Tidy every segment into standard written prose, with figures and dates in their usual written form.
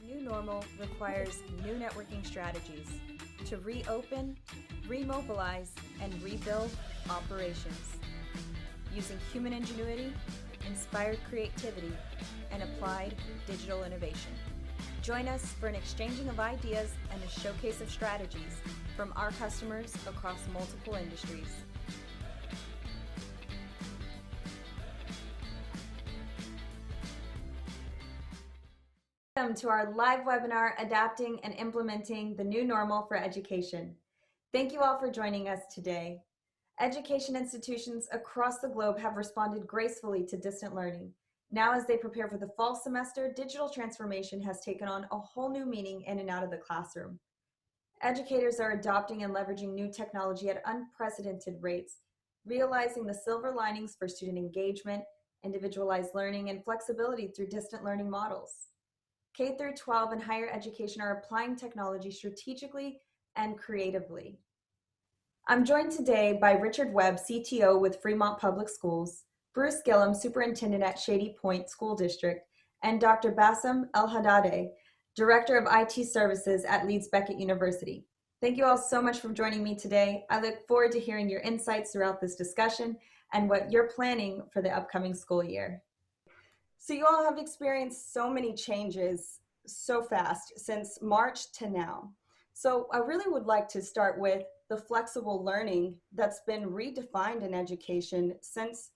The new normal requires new networking strategies to reopen, remobilize, and rebuild operations using human ingenuity, inspired creativity, and applied digital innovation. Join us for an exchanging of ideas and a showcase of strategies from our customers across multiple industries. Welcome to our live webinar, Adapting and Implementing the New Normal for Education. Thank you all for joining us today. Education institutions across the globe have responded gracefully to distant learning. Now, as they prepare for the fall semester, digital transformation has taken on a whole new meaning in and out of the classroom. Educators are adopting and leveraging new technology at unprecedented rates, realizing the silver linings for student engagement, individualized learning, and flexibility through distant learning models. K through 12 and higher education are applying technology strategically and creatively. I'm joined today by Richard Webb, CTO with Fremont Public Schools, Bruce Gillum, Superintendent at Shady Point School District, and Dr. Bassem El-Haddadeh, Director of IT Services at Leeds Beckett University. Thank you all so much for joining me today. I look forward to hearing your insights throughout this discussion and what you're planning for the upcoming school year. So you all have experienced so many changes so fast since March to now. So I really would like to start with the flexible learning that's been redefined in education since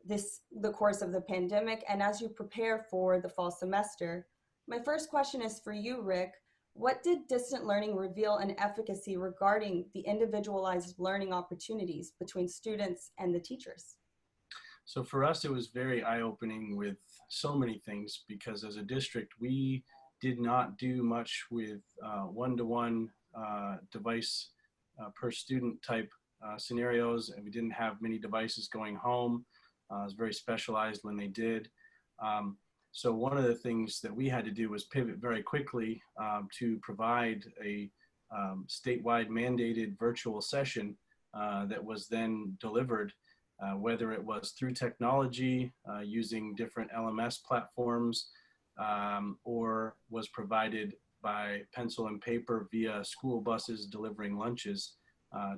the course of the pandemic and as you prepare for the fall semester. My first question is for you, Rick. What did distant learning reveal in efficacy regarding the individualized learning opportunities between students and the teachers? So for us, it was very eye-opening with so many things because as a district, we did not do much with one-to-one device per student type scenarios, and we didn't have many devices going home. It was very specialized when they did. So one of the things that we had to do was pivot very quickly to provide a statewide mandated virtual session that was then delivered, whether it was through technology using different LMS platforms or was provided by pencil and paper via school buses delivering lunches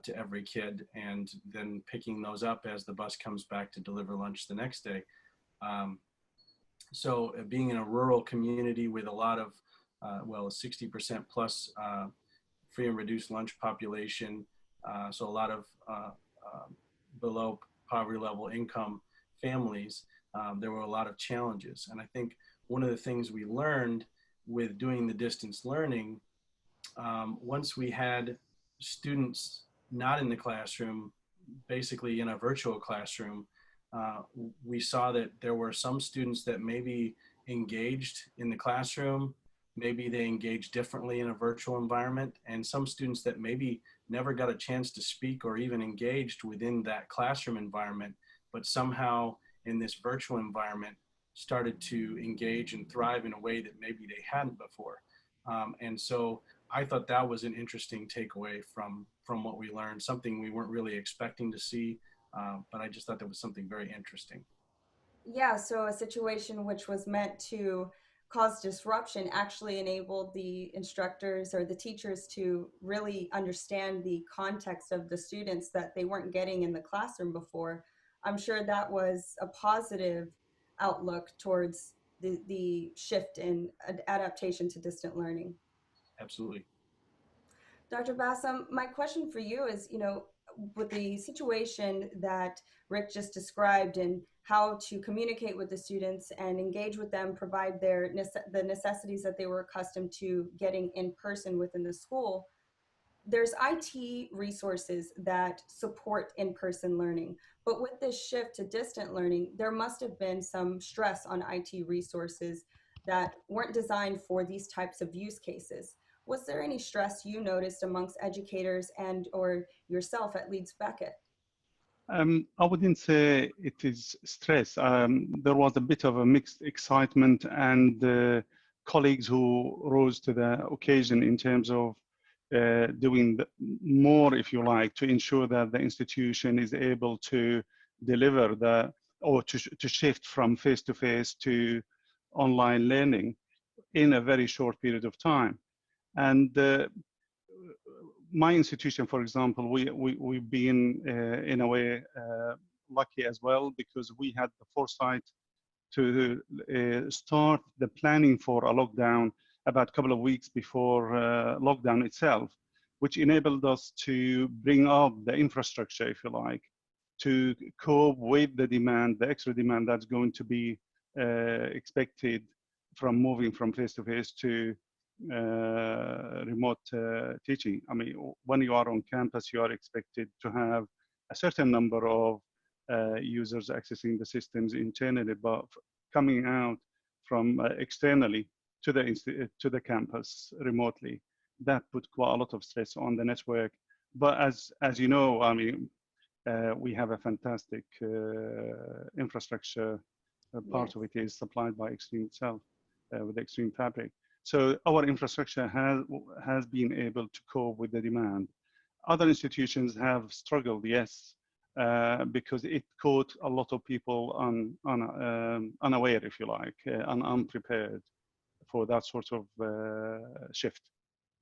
to every kid and then picking those up as the bus comes back to deliver lunch the next day. So being in a rural community with a lot of, well, 60% plus free and reduced lunch population, so a lot of below poverty level income families, there were a lot of challenges. And I think one of the things we learned with doing the distance learning, once we had students not in the classroom, basically in a virtual classroom, we saw that there were some students that maybe engaged in the classroom, maybe they engaged differently in a virtual environment, and some students that maybe never got a chance to speak or even engaged within that classroom environment, but somehow in this virtual environment started to engage and thrive in a way that maybe they hadn't before. And so I thought that was an interesting takeaway from what we learned, something we weren't really expecting to see, but I just thought that was something very interesting. Yeah, so a situation which was meant to cause disruption actually enabled the instructors or the teachers to really understand the context of the students that they weren't getting in the classroom before. I'm sure that was a positive outlook towards the shift in adaptation to distant learning. Absolutely. Dr. Bassem, my question for you is, with the situation that Rick just described and how to communicate with the students and engage with them, provide the necessities that they were accustomed to getting in person within the school, there's IT resources that support in-person learning. But with this shift to distant learning, there must have been some stress on IT resources that weren't designed for these types of use cases. Was there any stress you noticed amongst educators and or yourself at Leeds Beckett? I wouldn't say it is stress. There was a bit of a mixed excitement and colleagues who rose to the occasion in terms of doing more, if you like, to ensure that the institution is able to deliver or to shift from face-to-face to online learning. in a very short period of time. And my institution, for example, we've been in a way lucky as well, because we had the foresight to start the planning for a lockdown about a couple of weeks before lockdown itself, which enabled us to bring up the infrastructure, if you like, to cope with the demand, the extra demand that's going to be expected from moving from face-to-face to remote teaching. I mean, when you are on campus, you are expected to have a certain number of users accessing the systems internally, but coming out from externally to the campus remotely, that put quite a lot of stress on the network. But as you know, I mean, we have a fantastic infrastructure. Part of it is supplied by Extreme itself with the Extreme Fabric. So our infrastructure has been able to cope with the demand. Other institutions have struggled, yes, because it caught a lot of people unaware, if you like, and unprepared for that sort of shift.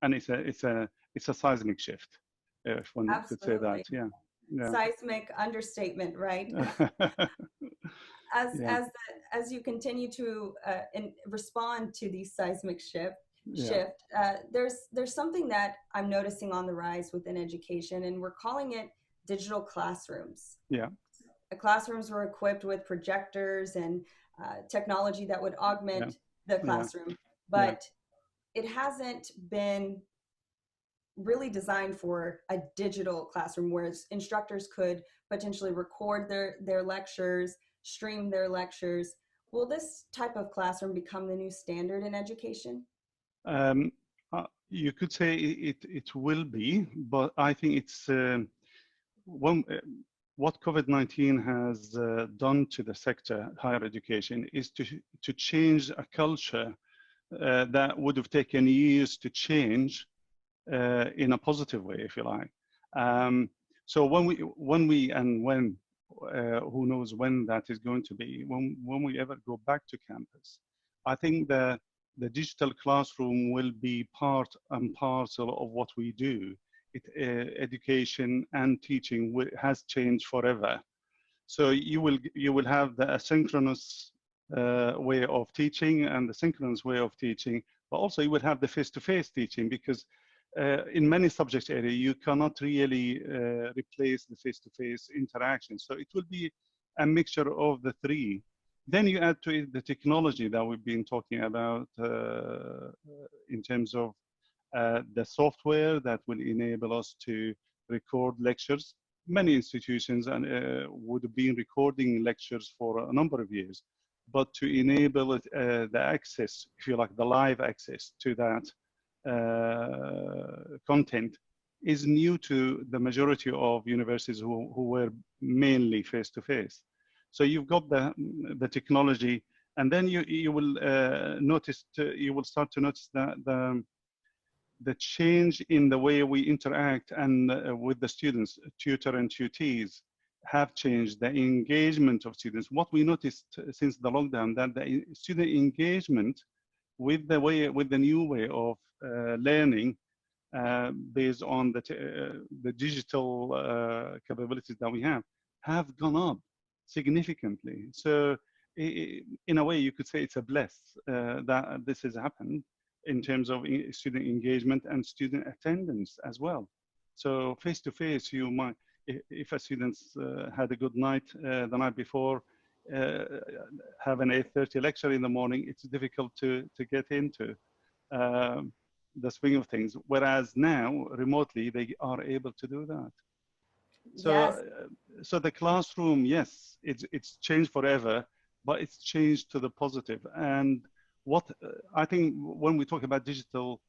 And it's a seismic shift, if one could say that. Yeah. Yeah. Seismic understatement, right? As you continue to respond to these seismic shift, there's something that I'm noticing on the rise within education, and we're calling it digital classrooms. Yeah. The classrooms were equipped with projectors and technology that would augment the classroom, but it hasn't been really designed for a digital classroom where instructors could potentially record their lectures, stream their lectures. Will this type of classroom become the new standard in education? You could say it will be, but I think it's what COVID-19 has done to the sector, higher education, is to change a culture that would have taken years to change in a positive way, if you like. So when who knows when that is going to be, when we ever go back to campus, I think the digital classroom will be part and parcel of what we do. Education and teaching has changed forever. So you will have the asynchronous way of teaching and the synchronous way of teaching, but also you will have the face-to-face teaching, because in many subject areas, you cannot really replace the face-to-face interaction. So it will be a mixture of the three. Then you add to it the technology that we've been talking about in terms of the software that will enable us to record lectures. Many institutions would have been recording lectures for a number of years, but to enable the access, if you like, the live access to that content is new to the majority of universities who were mainly face-to-face. So you've got the technology, and then you will you will start to notice that the change in the way we interact and with the students, tutor and tutees, have changed the engagement of students. What we noticed since the lockdown, that the student engagement with the new way of learning based on the digital capabilities that we have gone up significantly. So in a way, you could say it's a bless that this has happened in terms of student engagement and student attendance as well. So face-to-face, you might, if a student had a good night the night before, have an 8:30 lecture in the morning, it's difficult to get into the swing of things. Whereas now, remotely, they are able to do that. So, yes. So the classroom, yes, it's changed forever, but it's changed to the positive. And what I think when we talk about digital,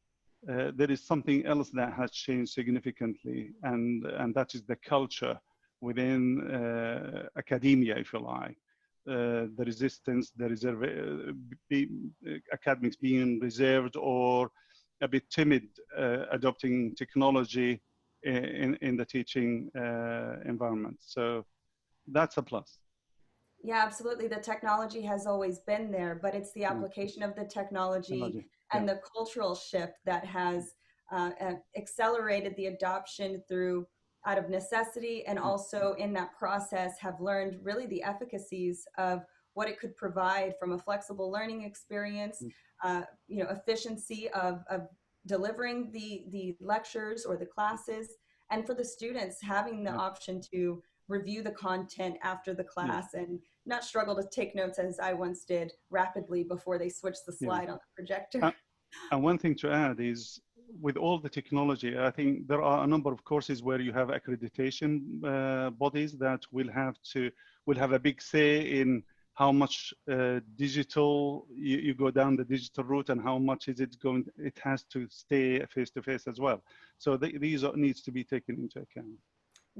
there is something else that has changed significantly, and that is the culture within academia, if you like. The resistance, the academics being reserved or a bit timid adopting technology in the teaching environment. So that's a plus. Yeah, absolutely. The technology has always been there, but it's the Mm. application of the technology Technology. Yeah. and the cultural shift that has accelerated the adoption through out of necessity, and Mm. also in that process have learned really the efficacies of what it could provide from a flexible learning experience, Mm. efficiency of delivering the lectures or the classes, and for the students having the Yeah. option to review the content after the Yeah. class and not struggle to take notes as I once did rapidly before they switched the Yeah. slide on the projector. Uh, And one thing to add is, with all the technology, I think there are a number of courses where you have accreditation bodies that will have a big say in how much digital you go down the digital route, and how much is it has to stay face to face as well. So these needs to be taken into account.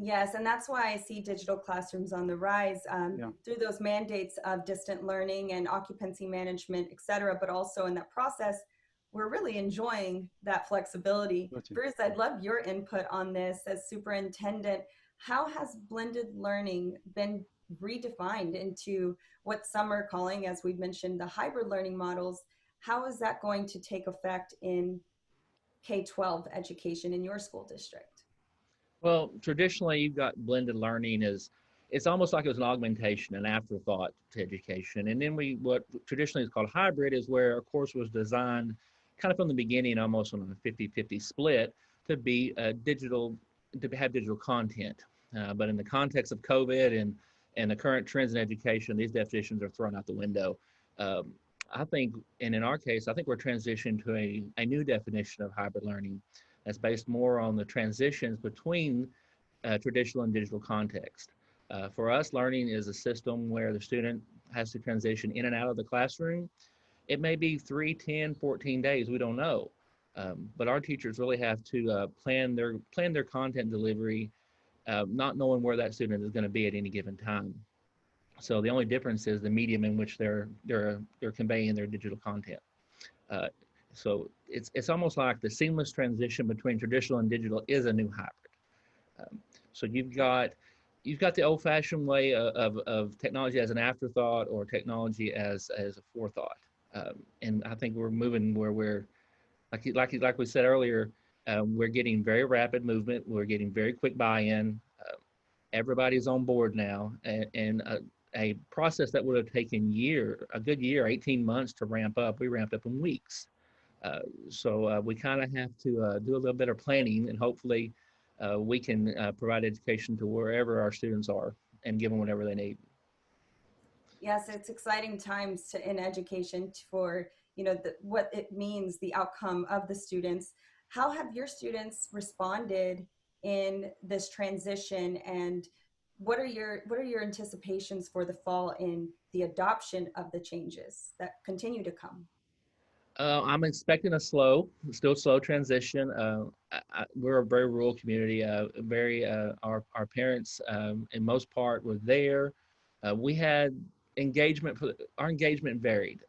Yes, and that's why I see digital classrooms on the rise Yeah. through those mandates of distant learning and occupancy management, et cetera. But also in that process, we're really enjoying that flexibility. Gotcha. Bruce, I'd love your input on this as superintendent. How has blended learning been redefined into what some are calling, as we've mentioned, the hybrid learning models? How is that going to take effect in K-12 education in your school district? Well, traditionally, you've got blended learning as it's almost like it was an augmentation, an afterthought to education. And then what traditionally is called hybrid is where a course was designed kind of from the beginning, almost on a 50-50 split to be digital, to have digital content. But in the context of COVID and the current trends in education, these definitions are thrown out the window. Um, I think, and in our case, I think we're transitioning to a new definition of hybrid learning that's based more on the transitions between traditional and digital context. For us, learning is a system where the student has to transition in and out of the classroom. It may be 3, 10, 14 days, we don't know. But our teachers really have to plan their content delivery, not knowing where that student is going to be at any given time. So the only difference is the medium in which they're conveying their digital content. Uh, so it's almost like the seamless transition between traditional and digital is a new hybrid. So you've got the old-fashioned way of technology as an afterthought or technology as a forethought. And I think we're moving where we're like we said earlier, we're getting very rapid movement. We're getting very quick buy-in. Everybody's on board now, and a process that would have taken a good year, 18 months to ramp up, we ramped up in weeks. So we kind of have to do a little bit of planning, and hopefully we can provide education to wherever our students are and give them whatever they need. Yes, it's exciting times in education for what it means, the outcome of the students. How have your students responded in this transition, and what are your anticipations for the fall in the adoption of the changes that continue to come? I'm expecting still slow transition. We're a very rural community. Our parents, in most part, were there. We had engagement. Our engagement varied,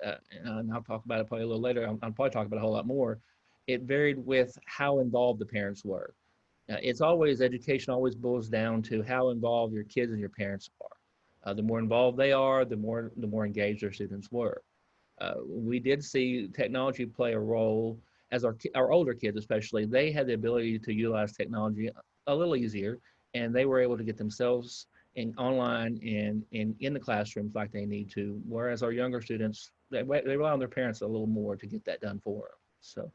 and I'll talk about it probably a little later. I'll probably talk about it a whole lot more. It varied with how involved the parents were. It's always education always boils down to how involved your kids and your parents are. The more involved they are, the more engaged their students were. We did see technology play a role as our older kids, especially. They had the ability to utilize technology a little easier, and they were able to get themselves online and in the classrooms like they need to. Whereas our younger students, they rely on their parents a little more to get that done for them. So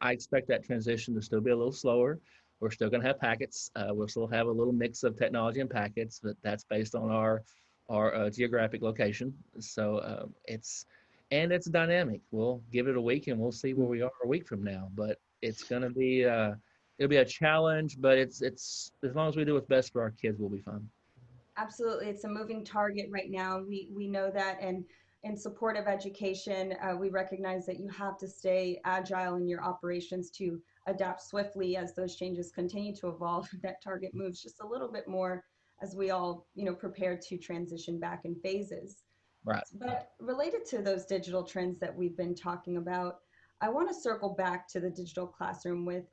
I expect that transition to still be a little slower. We're still going to have packets. We'll still have a little mix of technology and packets, but that's based on our geographic location. So it's dynamic. We'll give it a week and we'll see where we are a week from now. But it's going to be it'll be a challenge, but it's as long as we do what's best for our kids, we'll be fine. Absolutely. It's a moving target right now. We know that. And in support of education, we recognize that you have to stay agile in your operations to adapt swiftly as those changes continue to evolve. That target moves just a little bit more as we all, prepare to transition back in phases. Right. But related to those digital trends that we've been talking about, I want to circle back to the digital classroom with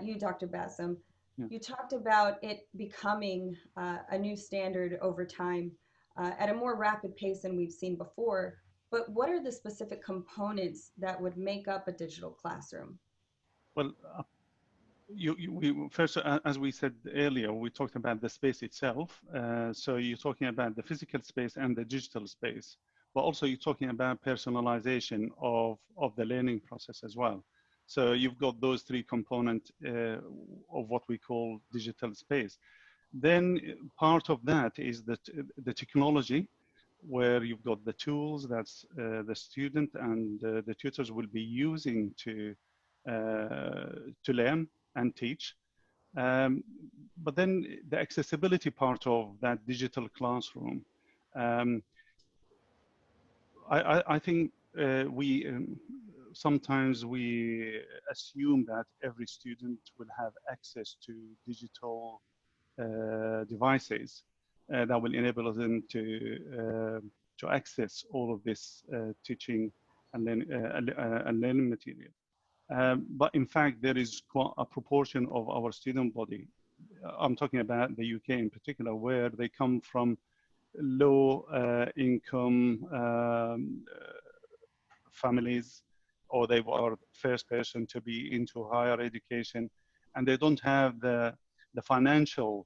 you, Dr. Bassam. Yeah. You talked about it becoming a new standard over time. at a more rapid pace than we've seen before. But what are the specific components that would make up a digital classroom? Well, we first, as we said earlier, we talked about the space itself. So you're talking about the physical space and the digital space, but also you're talking about personalization of the learning process as well. So you've got those three components of what we call digital space. Then part of that is the technology, where you've got the tools that's the student and the tutors will be using to learn and teach. But then the accessibility part of that digital classroom, I think sometimes we assume that every student will have access to digital devices that will enable them to access all of this teaching and learning material. But in fact, there is quite a proportion of our student body, I'm talking about the UK in particular, where they come from low income families, or they were first person to be into higher education, and they don't have the financial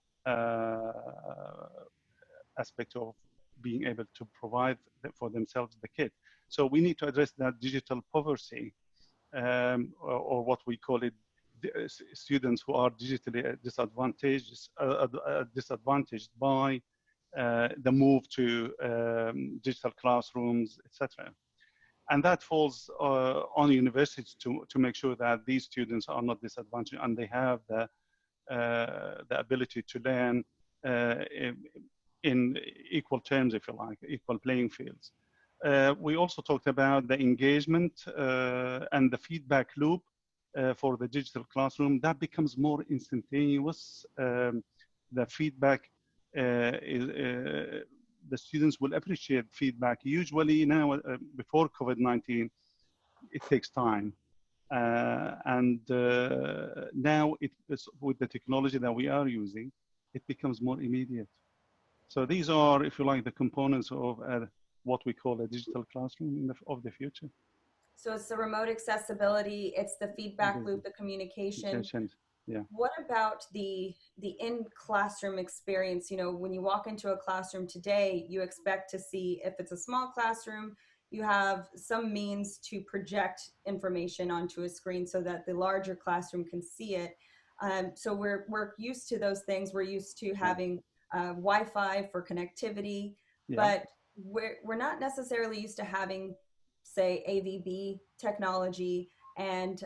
aspect of being able to provide for themselves the kit. So we need to address that digital poverty, or what we call it, students who are digitally disadvantaged by the move to digital classrooms, etc. And that falls on universities to make sure that these students are not disadvantaged and they have the ability to learn in equal terms, if you like, equal playing fields. We also talked about the engagement and the feedback loop for the digital classroom. That becomes more instantaneous. The feedback the students will appreciate feedback. Usually now, before COVID-19, it takes time. And now with the technology that we are using, it becomes more immediate. So these are, if you like, the components of what we call a digital classroom of the future. So it's the remote accessibility, it's the feedback loop, the communication. Yeah. What about the in-classroom experience? You know, when you walk into a classroom today, you expect to see, if it's a small classroom, you have some means to project information onto a screen so that the larger classroom can see it. So we're used to those things. We're used to having Wi-Fi for connectivity, but we're not necessarily used to having, say, AVB technology and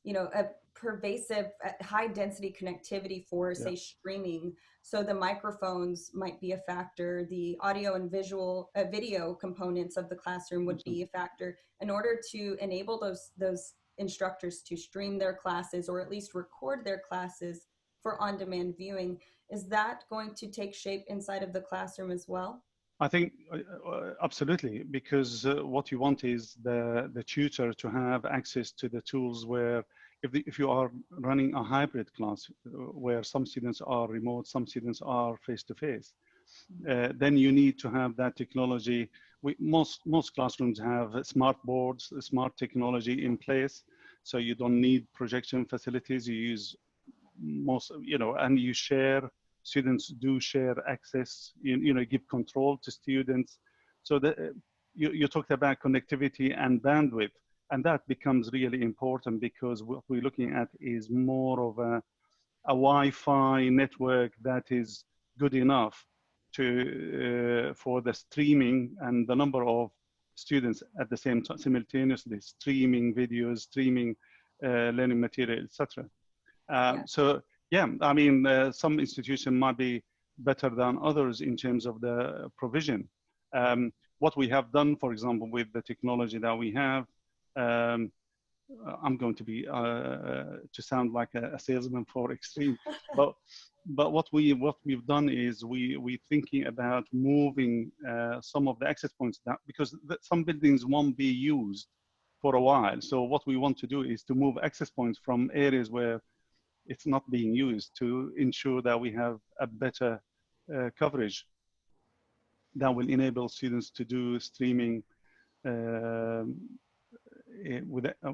you know, a pervasive high density connectivity for, say, streaming. So the microphones might be a factor, the audio and visual video components of the classroom would be a factor in order to enable those instructors to stream their classes or at least record their classes for on-demand viewing. Is that going to take shape inside of the classroom as well? I think absolutely, because what you want is the tutor to have access to the tools where if you are running a hybrid class where some students are remote, some students are face-to-face, then you need to have that technology. Most classrooms have smart boards, smart technology in place, so you don't need projection facilities. You use and you share. Students do share access, give control to students. So that you talked about connectivity and bandwidth, and that becomes really important because what we're looking at is more of a Wi-Fi network that is good enough for the streaming and the number of students at the same time, simultaneously streaming videos, streaming learning material, etc. So yeah, I mean, some institutions might be better than others in terms of the provision. What we have done, for example, with the technology that we have, I'm going to be to sound like a salesman for Extreme, but what we've done is we're thinking about moving some of the access points down, because some buildings won't be used for a while. So what we want to do is to move access points from areas where it's not being used to ensure that we have a better coverage. that will enable students to do streaming with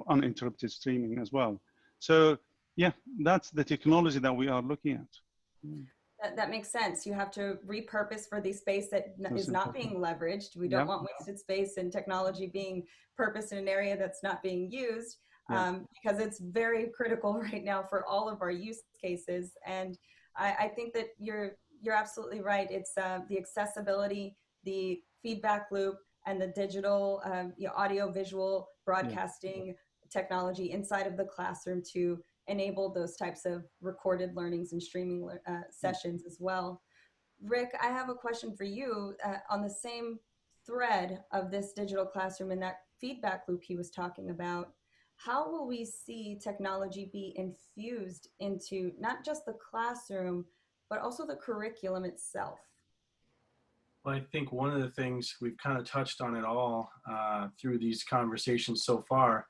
uninterrupted streaming as well. So yeah, that's the technology that we are looking at. That makes sense. You have to repurpose for the space that is not being leveraged. We don't want wasted space and technology being purposed in an area that's not being used, because it's very critical right now for all of our use cases. And I think that you're absolutely right. It's the accessibility, the feedback loop, and the digital audio visual broadcasting technology inside of the classroom to enable those types of recorded learnings and streaming sessions as well. Rick, I have a question for you on the same thread of this digital classroom and that feedback loop he was talking about. How will we see technology be infused into not just the classroom, but also the curriculum itself? Well, I think one of the things we've kind of touched on it all through these conversations so far.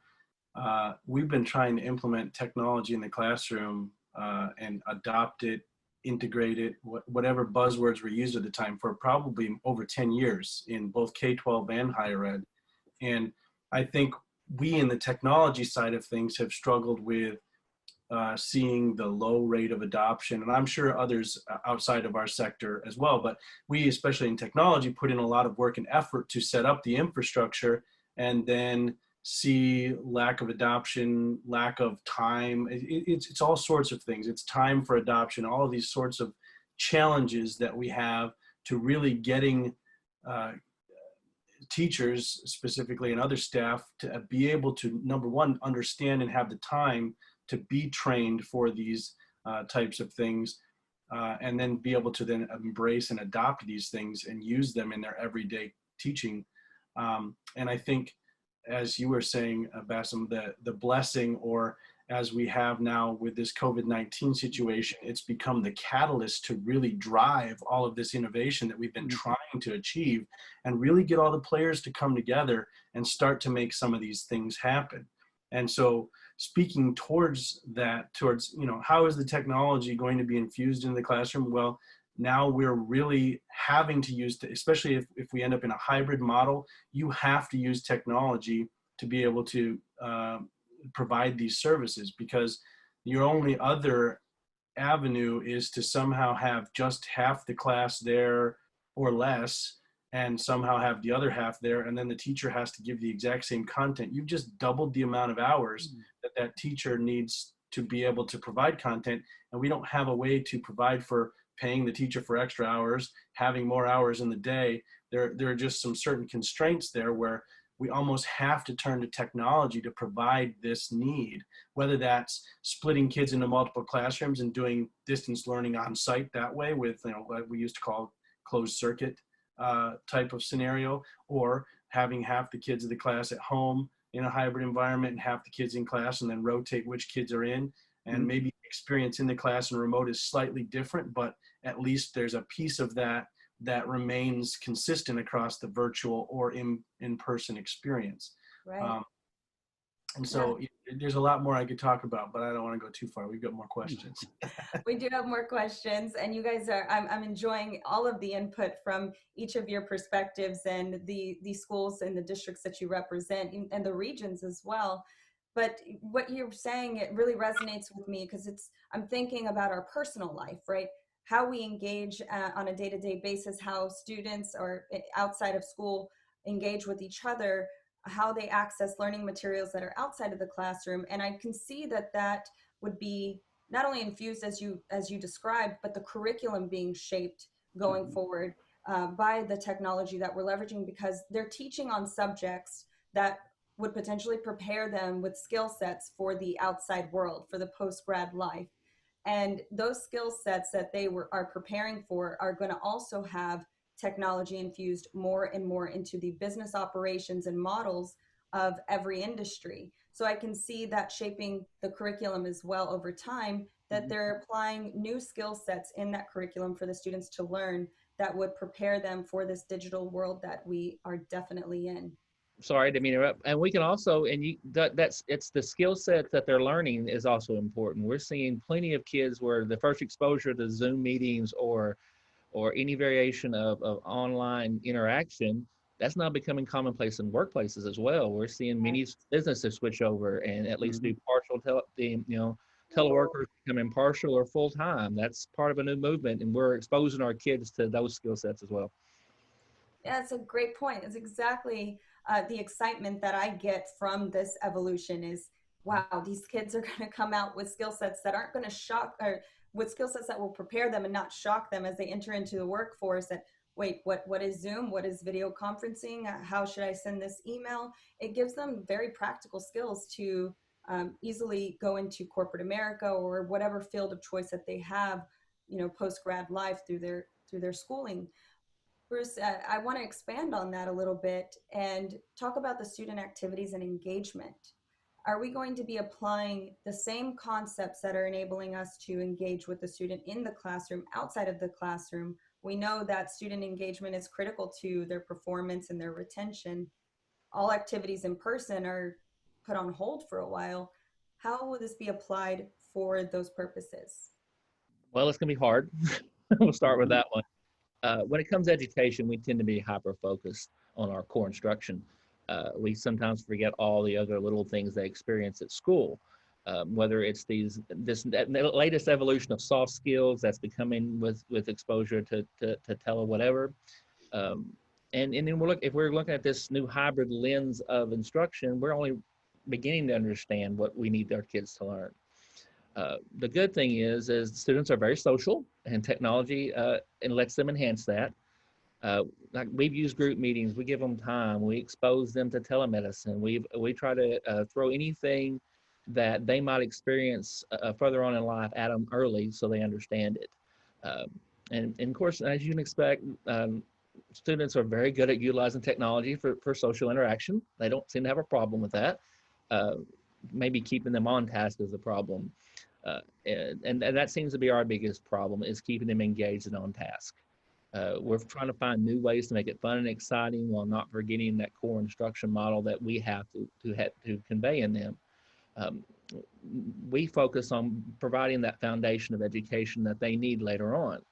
We've been trying to implement technology in the classroom and adopt it, integrate it, whatever buzzwords were used at the time, for probably over 10 years in both K-12 and higher ed. And I think we in the technology side of things have struggled with seeing the low rate of adoption, and I'm sure others outside of our sector as well, but we, especially in technology, put in a lot of work and effort to set up the infrastructure, and then see lack of adoption, lack of time. It's all sorts of things. It's time for adoption, all of these sorts of challenges that we have to really getting teachers specifically and other staff to be able to, number one, understand and have the time to be trained for these types of things, and then be able to then embrace and adopt these things and use them in their everyday teaching. And I think, as you were saying, Bassem, the blessing, or as we have now with this COVID-19 situation, it's become the catalyst to really drive all of this innovation that we've been trying to achieve, and really get all the players to come together and start to make some of these things happen. And so speaking towards that, how is the technology going to be infused in the classroom? Well, now we're really having to use, especially if we end up in a hybrid model, you have to use technology to be able to provide these services, because your only other avenue is to somehow have just half the class there or less, and somehow have the other half there, and then the teacher has to give the exact same content. You've just doubled the amount of hours that teacher needs to be able to provide content, and we don't have a way to provide for paying the teacher for extra hours, having more hours in the day. There are just some certain constraints there where we almost have to turn to technology to provide this need, whether that's splitting kids into multiple classrooms and doing distance learning on site that way with, what we used to call closed circuit type of scenario, or having half the kids of the class at home in a hybrid environment and half the kids in class, and then rotate which kids are in. And maybe experience in the class and remote is slightly different, but at least there's a piece of that remains consistent across the virtual or in-person experience. Right. And so there's a lot more I could talk about, but I don't want to go too far. We've got more questions. We do have more questions, and you guys are, I'm enjoying all of the input from each of your perspectives and the schools and the districts that you represent, and the regions as well. But what you're saying, it really resonates with me, because I'm thinking about our personal life, right? How we engage on a day-to-day basis, how students or outside of school engage with each other, how they access learning materials that are outside of the classroom. And I can see that would be not only infused as you described, but the curriculum being shaped going forward by the technology that we're leveraging, because they're teaching on subjects that would potentially prepare them with skill sets for the outside world, for the post-grad life. And those skill sets that they are preparing for are going to also have technology infused more and more into the business operations and models of every industry. So I can see that shaping the curriculum as well over time, that they're applying new skill sets in that curriculum for the students to learn that would prepare them for this digital world that we are definitely in. Sorry to interrupt. And we can also, it's the skill set that they're learning is also important. We're seeing plenty of kids where the first exposure to Zoom meetings or or any variation of online interaction, that's now becoming commonplace in workplaces as well. We're seeing many businesses switch over and at least do partial teleworkers becoming partial or full time. That's part of a new movement, and we're exposing our kids to those skill sets as well. Yeah, it's a great point. It's exactly the excitement that I get from this evolution is, wow, these kids are going to come out with skill sets that aren't going to shock, or with skill sets that will prepare them and not shock them as they enter into the workforce. And wait, what is Zoom? What is video conferencing? How should I send this email? It gives them very practical skills to easily go into corporate America or whatever field of choice that they have, post-grad life through their schooling. Bruce, I want to expand on that a little bit and talk about the student activities and engagement. Are we going to be applying the same concepts that are enabling us to engage with the student in the classroom outside of the classroom? We know that student engagement is critical to their performance and their retention. All activities in person are put on hold for a while. How will this be applied for those purposes? Well, it's going to be hard. We'll start with that one. When it comes to education, we tend to be hyper-focused on our core instruction. We sometimes forget all the other little things they experience at school, whether it's this latest evolution of soft skills that's becoming with exposure to tele whatever. And then if we're looking at this new hybrid lens of instruction, we're only beginning to understand what we need our kids to learn. The good thing is students are very social, and technology and lets them enhance that. Like we've used group meetings, we give them time, we expose them to telemedicine, we try to throw anything that they might experience further on in life at them early so they understand it. And of course, as you can expect, students are very good at utilizing technology for social interaction. They don't seem to have a problem with that. Maybe keeping them on task is a problem. And that seems to be our biggest problem, is keeping them engaged and on task. We're trying to find new ways to make it fun and exciting while not forgetting that core instruction model that we have to convey in them. We focus on providing that foundation of education that they need later on.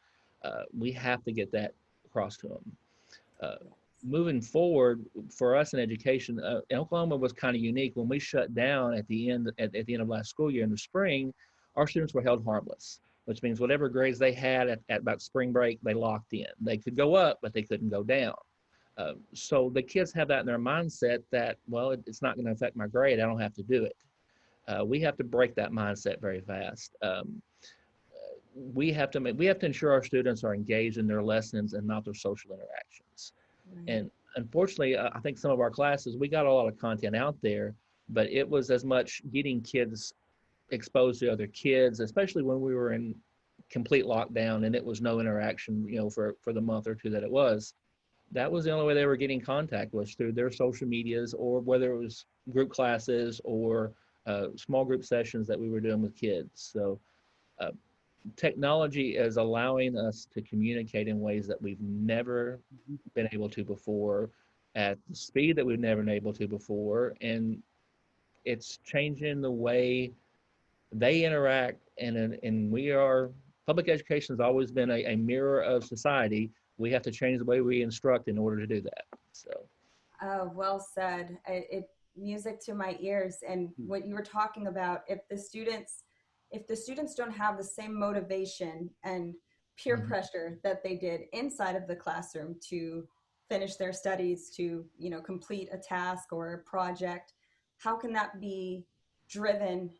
We have to get that across to them. Moving forward, for us in education, Oklahoma was kind of unique. When we shut down at the end of last school year in the spring, our students were held harmless, which means whatever grades they had at about spring break, they locked in. They could go up, but they couldn't go down. So the kids have that in their mindset that, well, it's not going to affect my grade. I don't have to do it. We have to break that mindset very fast. We have to ensure our students are engaged in their lessons and not their social interactions. Right. And unfortunately, I think some of our classes, we got a lot of content out there, but it was as much getting kids exposed to other kids, especially when we were in complete lockdown and it was no interaction, for the month or two that it was. That was the only way they were getting contact, was through their social medias, or whether it was group classes or small group sessions that we were doing with kids. So technology is allowing us to communicate in ways that we've never been able to before, at the speed that we've never been able to before, and it's changing the way they interact. And public education has always been a mirror of society. We have to change the way we instruct in order to do that. So, well said. Music to my ears. And what you were talking about, if the students don't have the same motivation and peer pressure that they did inside of the classroom to finish their studies, to complete a task or a project, how can that be driven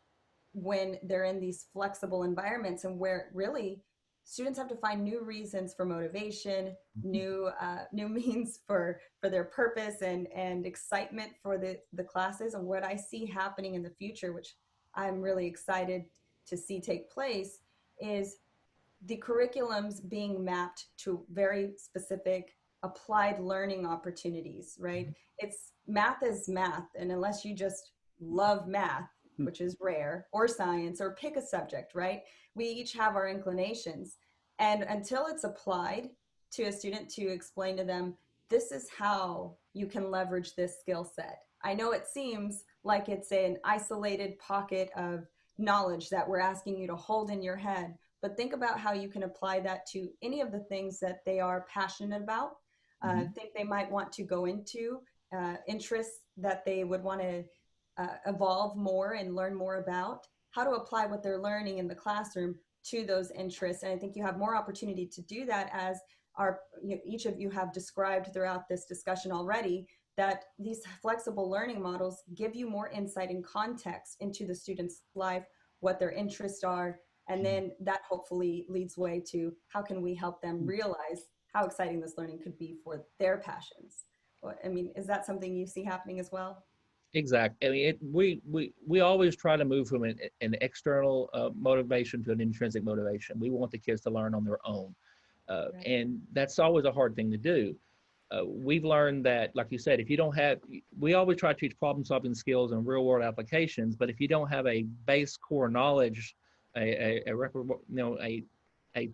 when they're in these flexible environments, and where really students have to find new reasons for motivation, new means for their purpose and excitement for the classes? And what I see happening in the future, which I'm really excited to see take place, is the curriculums being mapped to very specific applied learning opportunities, right? It's math is math, and unless you just love math, which is rare, or science, or pick a subject, right? We each have our inclinations. And until it's applied to a student to explain to them, this is how you can leverage this skill set. I know it seems like it's an isolated pocket of knowledge that we're asking you to hold in your head, but think about how you can apply that to any of the things that they are passionate about, think they might want to go into, interests that they would want to evolve more and learn more about, how to apply what they're learning in the classroom to those interests. And I think you have more opportunity to do that, as each of you have described throughout this discussion already, that these flexible learning models give you more insight and context into the student's life, what their interests are, and then that hopefully leads way to how can we help them realize how exciting this learning could be for their passions. I mean, is that something you see happening as well? Exactly. I mean, we always try to move from an external motivation to an intrinsic motivation. We want the kids to learn on their own. Right. And that's always a hard thing to do. We've learned that, like you said, if you don't have, we always try to teach problem solving skills and real world applications, but if you don't have a base core knowledge, a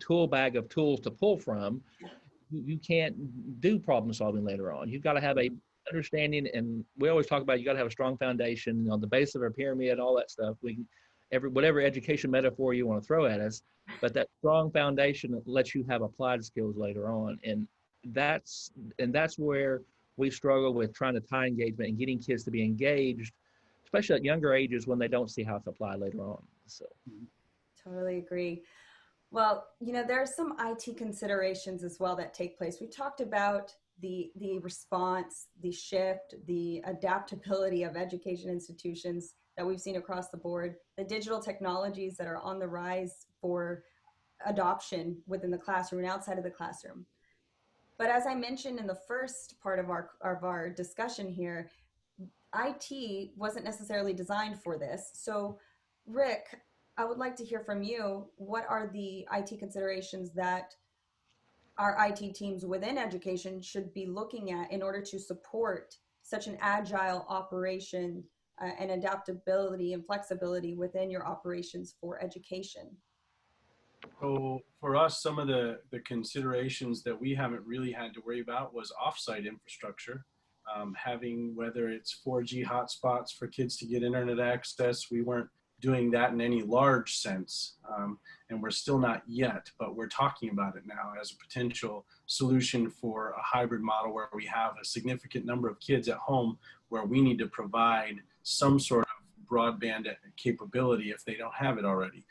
tool bag of tools to pull from, you can't do problem solving later on. You've got to have a understanding, and we always talk about you got to have a strong foundation on the base of a pyramid, all that stuff. Whatever education metaphor you want to throw at us, but that strong foundation lets you have applied skills later on. And that's where we struggle with trying to tie engagement and getting kids to be engaged, especially at younger ages when they don't see how it's applied later on. So totally agree. Well, there are some IT considerations as well that take place. We talked about the response, the shift, the adaptability of education institutions that we've seen across the board, the digital technologies that are on the rise for adoption within the classroom and outside of the classroom. But as I mentioned in the first part of our discussion here, IT wasn't necessarily designed for this. So Rick, I would like to hear from you. What are the IT considerations that our IT teams within education should be looking at in order to support such an agile operation and adaptability and flexibility within your operations for education? So for us, some of the considerations that we haven't really had to worry about was offsite infrastructure. Having, whether it's 4G hotspots for kids to get internet access, we weren't doing that in any large sense, and we're still not yet, but we're talking about it now as a potential solution for a hybrid model where we have a significant number of kids at home where we need to provide some sort of broadband capability if they don't have it already.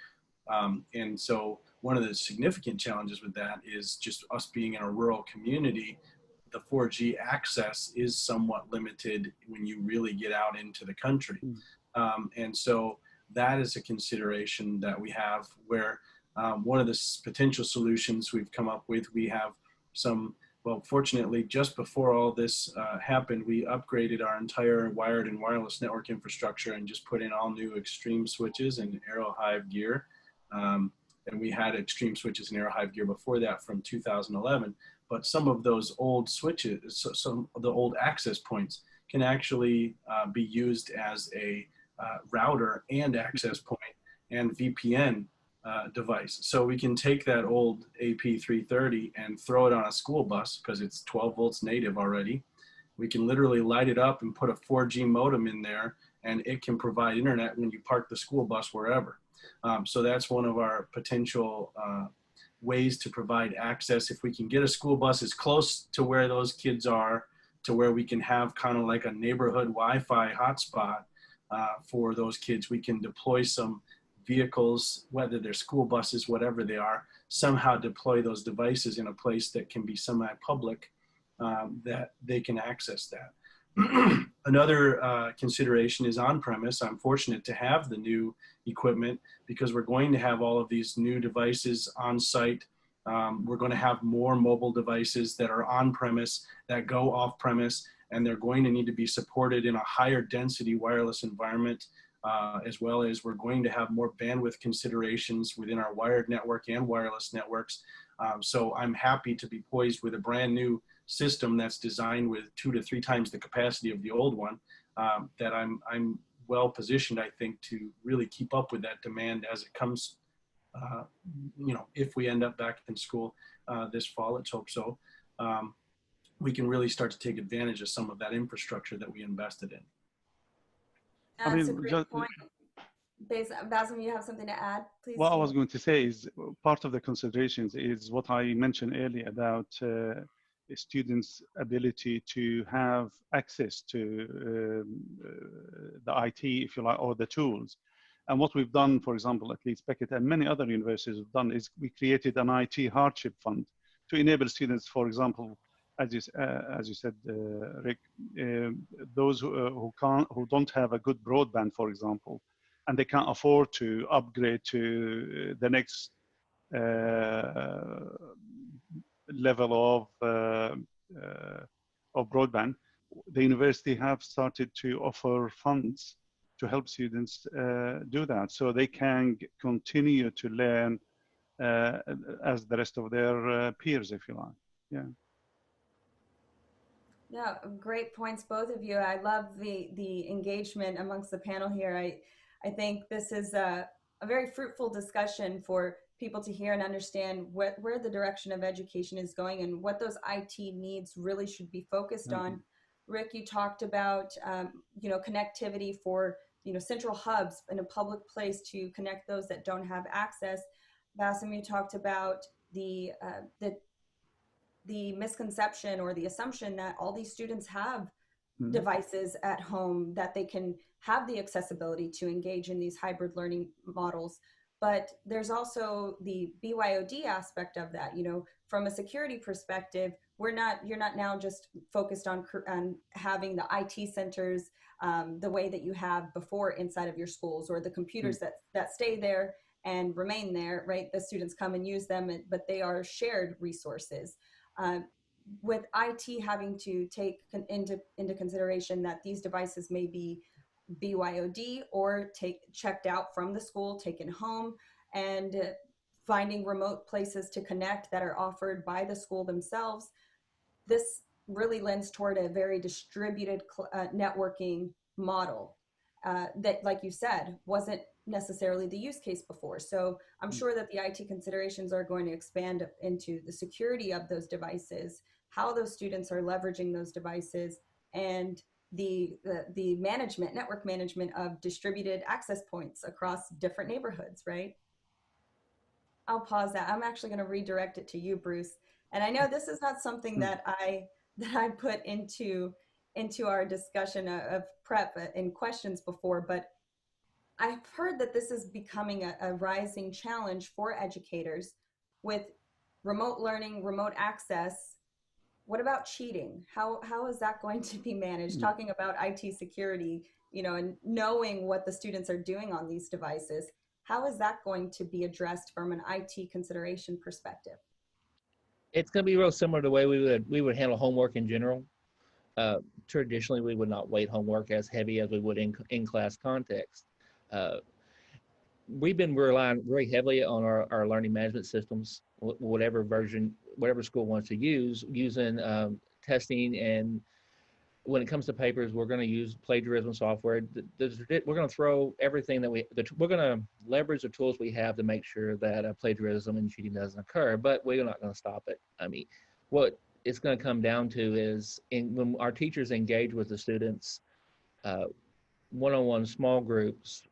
And so one of the significant challenges with that is just us being in a rural community. The 4G access is somewhat limited when you really get out into the country. And so that is a consideration that we have, where one of the potential solutions we've come up with, we have some, well, fortunately, just before all this happened, we upgraded our entire wired and wireless network infrastructure and just put in all new Extreme switches and AeroHive gear. And we had Extreme switches and AeroHive gear before that from 2011. But some of those old switches, some of the old access points can actually be used as a router and access point and VPN device. So we can take that old AP330 and throw it on a school bus because it's 12 volts native already. We can literally light it up and put a 4G modem in there, and it can provide internet when you park the school bus wherever. So that's one of our potential ways to provide access. If we can get a school bus as close to where those kids are, to where we can have kind of like a neighborhood Wi-Fi hotspot for those kids, we can deploy some vehicles, whether they're school buses, whatever they are, somehow deploy those devices in a place that can be semi-public, that they can access that. Another consideration is on-premise. I'm fortunate to have the new equipment because we're going to have all of these new devices on site. We're going to have more mobile devices that are on-premise, that go off-premise, and they're going to need to be supported in a higher density wireless environment, as well as we're going to have more bandwidth considerations within our wired network and wireless networks. So I'm happy to be poised with a brand new system that's designed with 2 to 3 times the capacity of the old one, that I'm well positioned, I think, to really keep up with that demand as it comes, if we end up back in school this fall, let's hope so. We can really start to take advantage of some of that infrastructure that we invested in. That's a great point. Basim, you have something to add, please? What I was going to say is part of the considerations is what I mentioned earlier about students' ability to have access to the IT, if you like, or the tools. And what we've done, for example, at least Beckett and many other universities have done, is we created an IT hardship fund to enable students, for example, as you said, Rick, those who don't have a good broadband, for example, and they can't afford to upgrade to the next level of broadband. The university have started to offer funds to help students do that, so they can continue to learn as the rest of their peers, if you like. Yeah. Yeah, great points, both of you. I love the engagement amongst the panel here. I think this is a very fruitful discussion for people to hear and understand where the direction of education is going and what those IT needs really should be focused on. Rick, you talked about connectivity for central hubs in a public place to connect those that don't have access. Basim, you talked about the misconception or the assumption that all these students have devices at home, that they can have the accessibility to engage in these hybrid learning models. But there's also the BYOD aspect of that. From a security perspective, you're not now just focused on having the IT centers the way that you have before inside of your schools, or the computers that stay there and remain there, right? The students come and use them, but they are shared resources. With IT having to take into consideration that these devices may be BYOD or checked out from the school, taken home, and finding remote places to connect that are offered by the school themselves, this really lends toward a very distributed networking model that, like you said, wasn't necessarily the use case before. So I'm sure that the IT considerations are going to expand into the security of those devices, how those students are leveraging those devices, and the network management of distributed access points across different neighborhoods, right? I'll pause that. I'm actually going to redirect it to you, Bruce. And I know this is not something that I put into our discussion of prep and questions before, but I've heard that this is becoming a rising challenge for educators with remote learning, remote access. What about cheating? How is that going to be managed? Talking about IT security, and knowing what the students are doing on these devices, how is that going to be addressed from an IT consideration perspective? It's going to be real similar to the way we would handle homework in general. Traditionally, we would not weight homework as heavy as we would in class context. We've been relying very heavily on our learning management systems, whatever school wants to use, using testing. And when it comes to papers, we're going to use plagiarism software. We're going to throw everything we're going to leverage the tools we have to make sure that plagiarism and cheating doesn't occur, but we're not going to stop it. I mean, what it's going to come down to is when our teachers engage with the students, one-on-one small groups,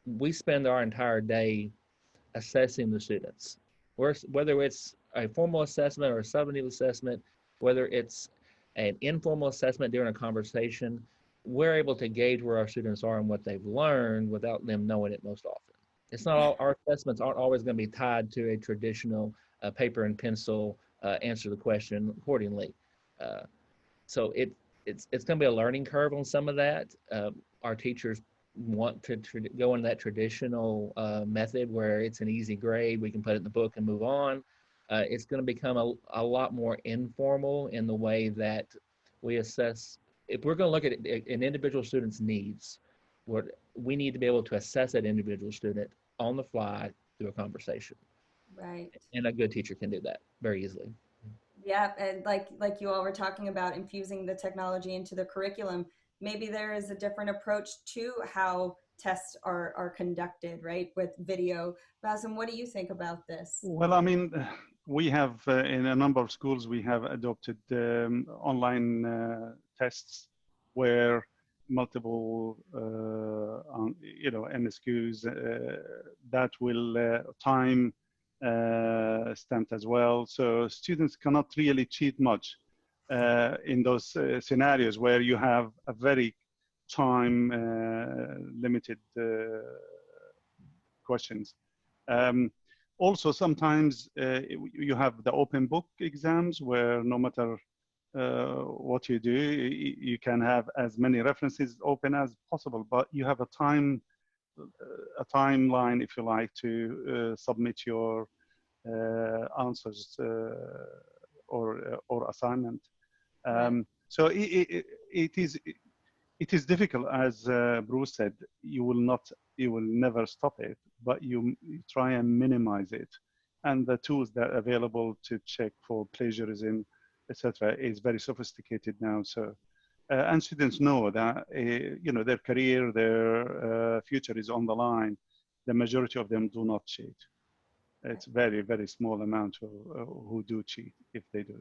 we spend our entire day assessing the students. Whether it's a formal assessment or a summative assessment, whether it's an informal assessment during a conversation, we're able to gauge where our students are and what they've learned without them knowing it most often. It's not all, our assessments aren't always going to be tied to a traditional paper and pencil answer the question accordingly. So it's going to be a learning curve on some of that. Our teachers want to go in that traditional method where it's an easy grade, we can put it in the book and move on. It's going to become a lot more informal in the way that we assess. If we're going to look at an individual student's needs, we need to be able to assess that individual student on the fly through a conversation. Right. And a good teacher can do that very easily. Yeah, and like you all were talking about, infusing the technology into the curriculum, maybe there is a different approach to how tests are conducted, right, with video. Basim, what do you think about this? Well, I mean, we have in a number of schools, we have adopted online tests where multiple, MSQs that will time stamped as well. So students cannot really cheat much in those scenarios where you have a very time limited questions. Also, sometimes you have the open book exams where no matter what you do, you can have as many references open as possible, but you have a timeline, if you like, to submit your answers or assignment. So it is difficult, as Bruce said. You will never stop it, but you try and minimize it. And the tools that are available to check for plagiarism, etc., is very sophisticated now. So, and students know that their career, their future is on the line. The majority of them do not cheat. It's very, very small amount who do cheat, if they do.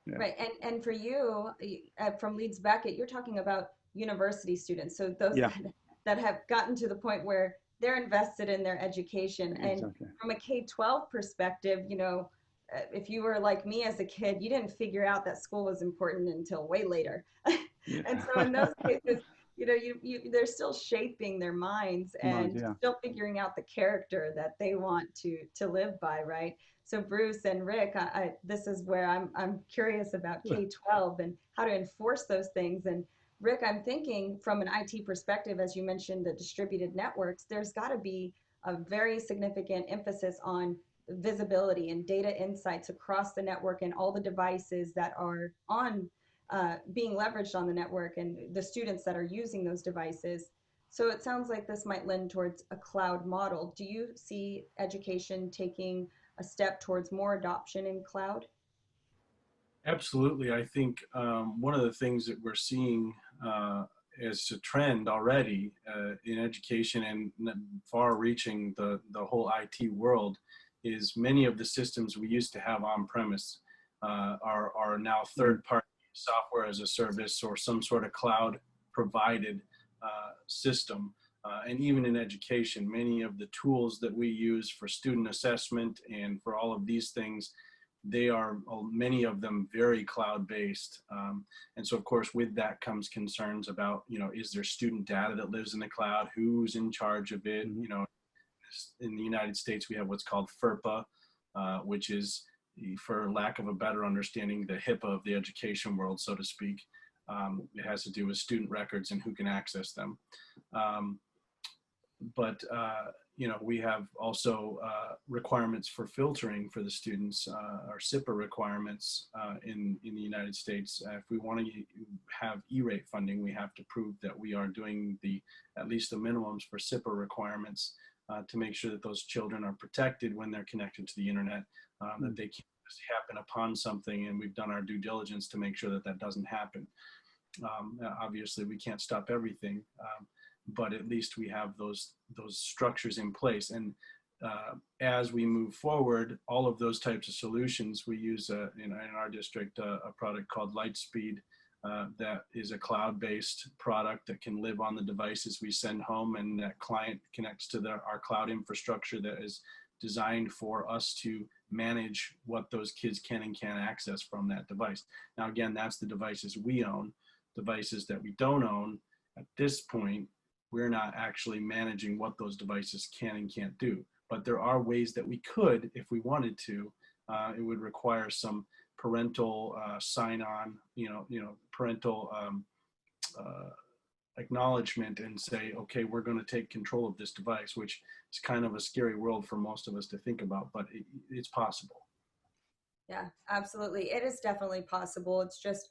Yeah. Right, and for you, from Leeds Beckett, you're talking about university students, so those that have gotten to the point where they're invested in their education. And from a K-12 perspective, if you were like me as a kid, you didn't figure out that school was important until way later. And so in those cases, they're still shaping their minds and still figuring out the character that they want to live by, right? So Bruce and Rick, this is where I'm curious about K-12 and how to enforce those things. And Rick, I'm thinking from an IT perspective, as you mentioned, the distributed networks, there's got to be a very significant emphasis on visibility and data insights across the network and all the devices that are being leveraged on the network and the students that are using those devices. So it sounds like this might lend towards a cloud model. Do you see education taking a step towards more adoption in cloud? Absolutely. I think one of the things that we're seeing as a trend already in education and far-reaching the whole IT world is many of the systems we used to have on-premise are now third-party software as a service or some sort of cloud-provided system. And even in education, many of the tools that we use for student assessment and for all of these things, they are, many of them, very cloud-based. And so, of course, with that comes concerns about, is there student data that lives in the cloud? Who's in charge of it? In the United States, we have what's called FERPA, which is, for lack of a better understanding, the HIPAA of the education world, so to speak. It has to do with student records and who can access them. But we have also requirements for filtering for the students, our SIPA requirements in the United States. If we want to have E-rate funding, we have to prove that we are doing at least the minimums for SIPA requirements to make sure that those children are protected when they're connected to the internet, that they can't just happen upon something, and we've done our due diligence to make sure that that doesn't happen. Obviously, we can't stop everything. But at least we have those structures in place. And as we move forward, all of those types of solutions, we use in our district a product called Lightspeed that is a cloud-based product that can live on the devices we send home, and that client connects to our cloud infrastructure that is designed for us to manage what those kids can and can't access from that device. Now, again, that's the devices we own. Devices that we don't own, at this point, we're not actually managing what those devices can and can't do. But there are ways that we could, if we wanted to. It would require some parental sign-on, parental acknowledgement, and say, okay, we're going to take control of this device, which is kind of a scary world for most of us to think about, but it's possible. Yeah, absolutely. It is definitely possible. It's just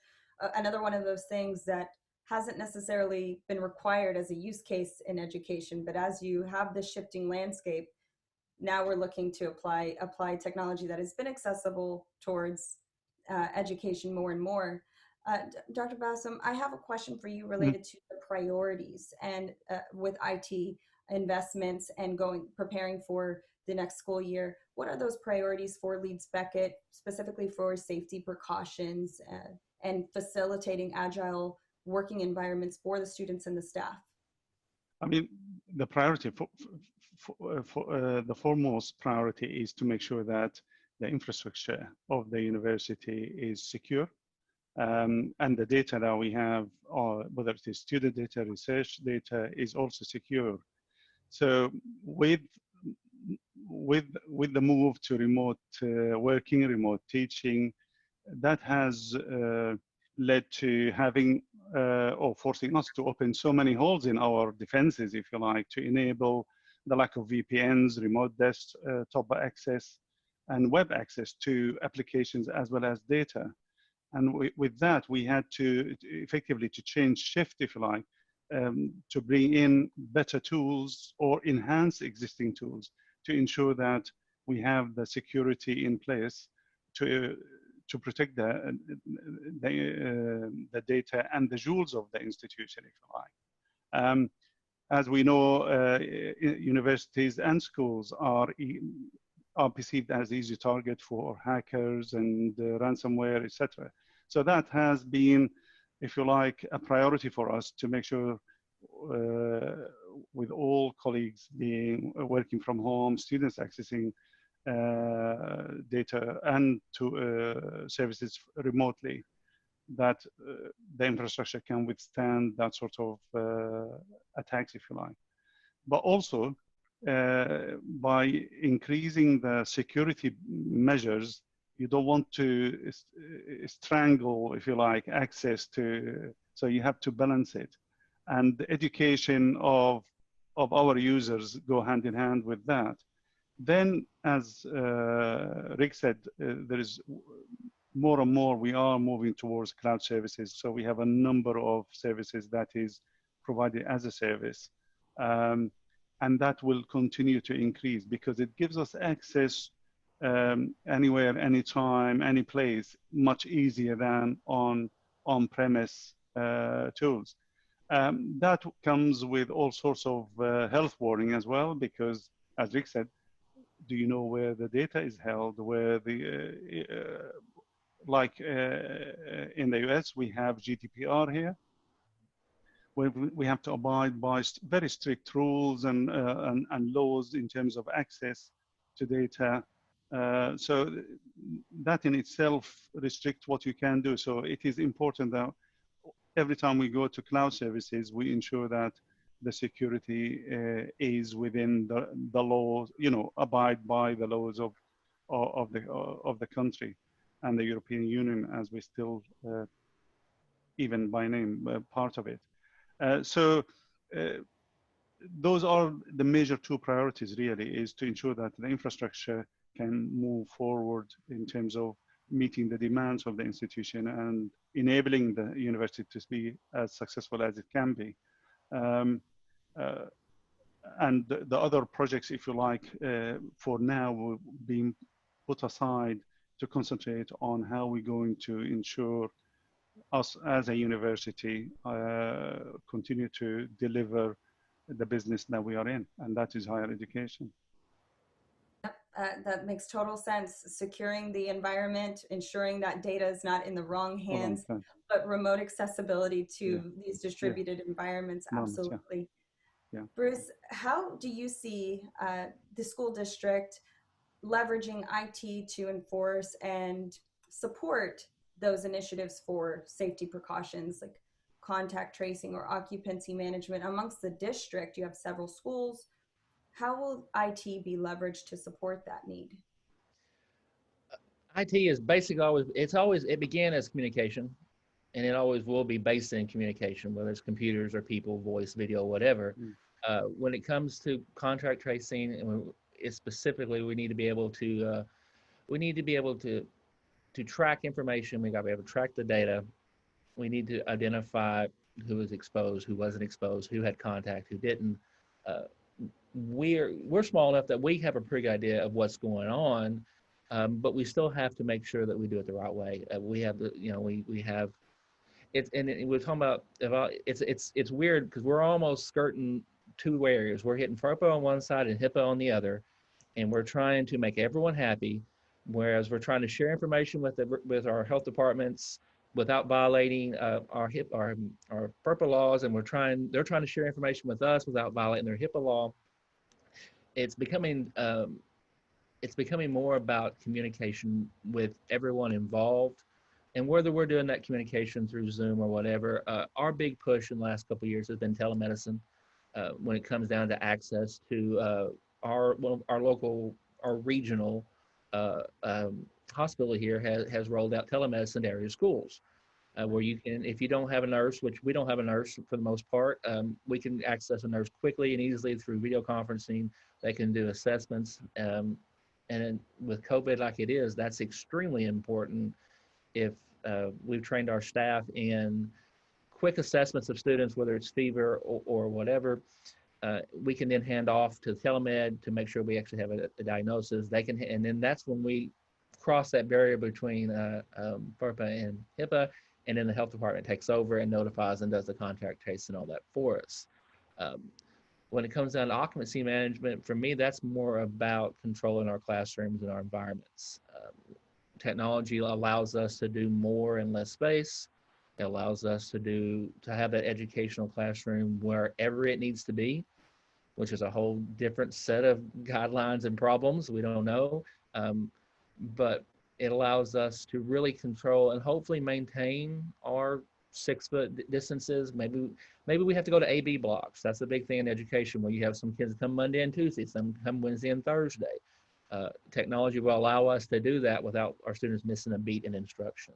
another one of those things that hasn't necessarily been required as a use case in education, but as you have this shifting landscape, now we're looking to apply technology that has been accessible towards education more and more. Dr. Bassam, I have a question for you related to the priorities and with IT investments and preparing for the next school year. What are those priorities for Leeds Beckett, specifically for safety precautions and facilitating agile working environments for the students and the staff? I mean, the priority the foremost priority is to make sure that the infrastructure of the university is secure, and the data that we have, whether it is student data, research data, is also secure. So with the move to remote working, remote teaching, that has led to having or forcing us to open so many holes in our defenses, if you like, to enable the lack of VPNs, remote desktop access, and web access to applications as well as data. And with that, we had to effectively to change shift, if you like, to bring in better tools or enhance existing tools to ensure that we have the security in place to protect the data and the jewels of the institution, if you like. As we know, universities and schools are perceived as easy target for hackers and ransomware, etc. So that has been, if you like, a priority for us to make sure with all colleagues working from home, students accessing data and to services remotely, that the infrastructure can withstand that sort of attacks, if you like. But also, by increasing the security measures, you don't want to strangle, if you like, access to, so you have to balance it. And the education of our users go hand in hand with that. Then, as Rick said, there is more and more, we are moving towards cloud services. So we have a number of services that is provided as a service. And that will continue to increase because it gives us access anywhere, anytime, any place, much easier than on-premise tools. That comes with all sorts of health warning as well, because as Rick said, do you know where the data is held, where the, like in the US, we have GDPR here, where we have to abide by very strict rules and laws in terms of access to data. So that in itself restricts what you can do. So it is important that every time we go to cloud services, we ensure that the security is within the laws, you know, abide by the laws of the country and the European Union, as we still, even by name, part of it. So those are the major two priorities, really, is to ensure that the infrastructure can move forward in terms of meeting the demands of the institution and enabling the university to be as successful as it can be. And the other projects, if you like, for now, will be put aside to concentrate on how we're going to ensure us as a university continue to deliver the business that we are in, and that is higher education. That makes total sense. Securing the environment, ensuring that data is not in the wrong hands, but remote accessibility to these distributed environments, absolutely. Yeah. Bruce, how do you see the school district leveraging IT to enforce and support those initiatives for safety precautions like contact tracing or occupancy management amongst the district? You have several schools. How will IT be leveraged to support that need? IT is basically it began as communication, and it always will be based in communication, whether it's computers or people, voice, video, whatever. When it comes to contract tracing, and specifically, we need to be able to track information. We got to be able to track the data. We need to identify who was exposed, who wasn't exposed, who had contact, who didn't. We're small enough that we have a pretty good idea of what's going on, but we still have to make sure that we do it the right way. We have the, we have it's, and we're talking about it's weird because we're almost skirting two areas. We're hitting FERPA on one side and HIPAA on the other, and we're trying to make everyone happy. Whereas we're trying to share information with our health departments, without violating our FERPA laws, and they're trying to share information with us without violating their HIPAA law. It's becoming more about communication with everyone involved, and whether we're doing that communication through Zoom or whatever. Our big push in the last couple of years has been telemedicine when it comes down to access to our regional hospital here has rolled out telemedicine to area schools, where you can, if you don't have a nurse, which we don't have a nurse for the most part, we can access a nurse quickly and easily through video conferencing. They can do assessments. And then with COVID like it is, that's extremely important. If we've trained our staff in quick assessments of students, whether it's fever or whatever, we can then hand off to telemed to make sure we actually have a diagnosis. They can, and then that's when we cross that barrier between FERPA and HIPAA, and then the health department takes over and notifies and does the contact trace and all that for us. When it comes down to occupancy management, for me, that's more about controlling our classrooms and our environments. Technology allows us to do more in less space. It allows us to have that educational classroom wherever it needs to be, which is a whole different set of guidelines and problems. We don't know. But it allows us to really control and hopefully maintain our 6-foot distances. Maybe we have to go to AB blocks. That's the big thing in education, where you have some kids come Monday and Tuesday, some come Wednesday and Thursday. Technology will allow us to do that without our students missing a beat in instruction.